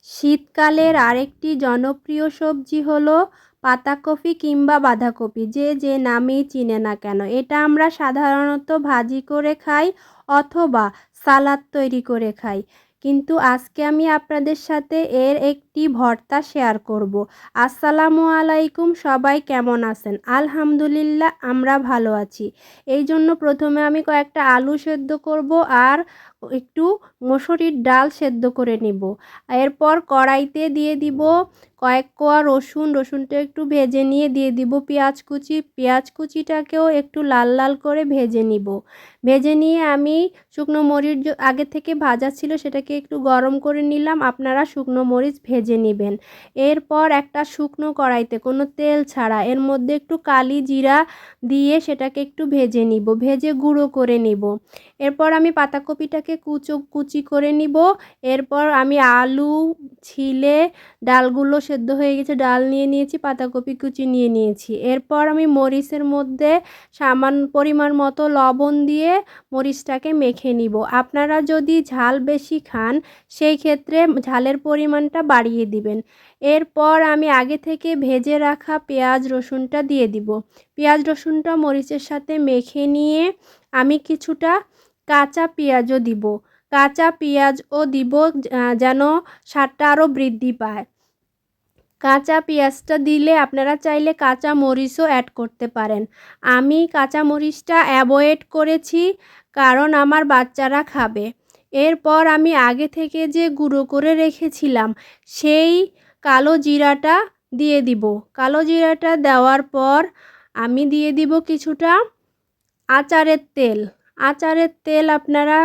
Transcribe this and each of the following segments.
শীতকালের আরেকটি জনপ্রিয় সবজি হলো পাতাকপি কিংবা বাঁধাকপি, যে যে নামেই চিনে না কেন। এটা আমরা সাধারণত ভাজি করে খাই অথবা সালাদ তৈরি করে খাই, কিন্তু আজকে আমি আপনাদের সাথে এর একটি ভর্তা শেয়ার করব। আসসালামু আলাইকুম, সবাই কেমন আছেন? আলহামদুলিল্লাহ, আমরা ভালো আছি। এই জন্য প্রথমে আমি কয়েকটা আলু সেদ্ধ করব আর একটু মসুরির ডাল সেদ্ধ করে নিব। এরপর কড়াইতে দিয়ে দিব কয়েক কোয়া রসুন, রসুনটা একটু ভেজে নিয়ে দিয়ে দিব পেঁয়াজ কুচি, পেঁয়াজ কুচিটাকেও একটু লাল লাল করে ভেজে নিব। ভেজে নিয়ে আমি শুকনো মরিচ আগে থেকে ভাজা ছিল সেটাকে একটু গরম করে নিলাম, আপনারা শুকনো মরিচ ভেজে নেবেন। এরপর একটা শুকনো কড়াইতে কোনো তেল ছাড়া এর মধ্যে একটু কালি জিরা দিয়ে সেটাকে একটু ভেজে নিব, ভেজে গুঁড়ো করে নিব। এরপর আমি পাতাকপিটাকে কুচি করে নিব। এরপর আমি আলু ছিলে ডালগুলো সেদ্ধ হয়ে গেছে, ডাল নিয়ে নিয়েছি, পাতাকপি কুচি নিয়ে নিয়েছি। এরপর আমি মরিচের মধ্যে সামান্য পরিমাণ মতো লবণ দিয়ে মরিচটাকে মেখে নিব। আপনারা যদি ঝাল বেশি খান সেই ক্ষেত্রে ঝালের পরিমাণটা বাড়িয়ে দিবেন। এরপর আমি আগে থেকে ভেজে রাখা পেঁয়াজ রসুনটা দিয়ে দিব। পেঁয়াজ রসুনটা মরিচের সাথে মেখে নিয়ে আমি কিছুটা কাঁচা পেঁয়াজও দিব। কাঁচা পেঁয়াজও দিব যেন স্বাদটা আরও বৃদ্ধি পায়। কাঁচা পেঁয়াজটা দিলে আপনারা চাইলে কাঁচা মরিচও অ্যাড করতে পারেন। আমি কাঁচা মরিচটা অ্যাভয়েড করেছি কারণ আমার বাচ্চারা খাবে। এরপর আমি আগে থেকে যে গুঁড়ো করে রেখেছিলাম সেই কালো জিরাটা দিয়ে দিব। কালো জিরাটা দেওয়ার পর আমি দিয়ে দিব কিছুটা আচারের তেল। আচারের তেল আপনারা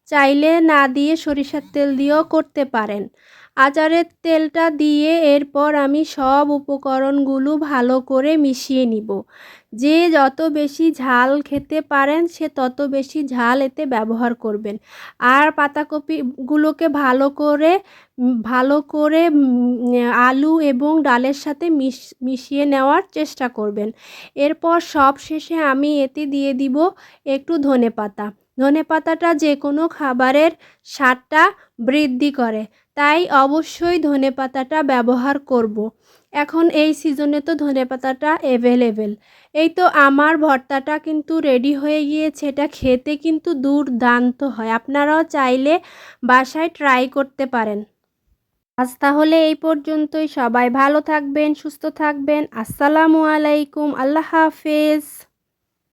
চাইলে না দিয়ে সরিষার তেল দিয়েও করতে পারেন। আচারের তেলটা দিয়ে এরপর আমি সব উপকরণগুলো ভালো করে মিশিয়ে নিব। যে যত বেশি ঝাল খেতে পারেন সে তত বেশি ঝাল এতে ব্যবহার করবেন। আর পাতাকপিগুলোকে ভালো করে আলু এবং ডালের সাথে মিশিয়ে নেওয়ার চেষ্টা করবেন। এরপর সব শেষে আমি এতে দিয়ে দিব একটু ধনেপাতা। ধনেপাতাটা যে কোনো খাবারের স্বাদটা বৃদ্ধি করে, তাই অবশ্যই ধনেপাতাটা ব্যবহার করব। এখন এই সিজনে তো ধনেপাতাটা অ্যাভেলেবেল। এই তো আমার ভর্তাটা কিন্তু রেডি হয়ে গিয়েছে। এটা খেতে কিন্তু দুর্দান্ত হয়, আপনারাও চাইলে বাসায় ট্রাই করতে পারেন। আজ তাহলে এই পর্যন্তই। সবাই ভালো থাকবেন, সুস্থ থাকবেন। আসসালামু আলাইকুম, আল্লাহ হাফেজ।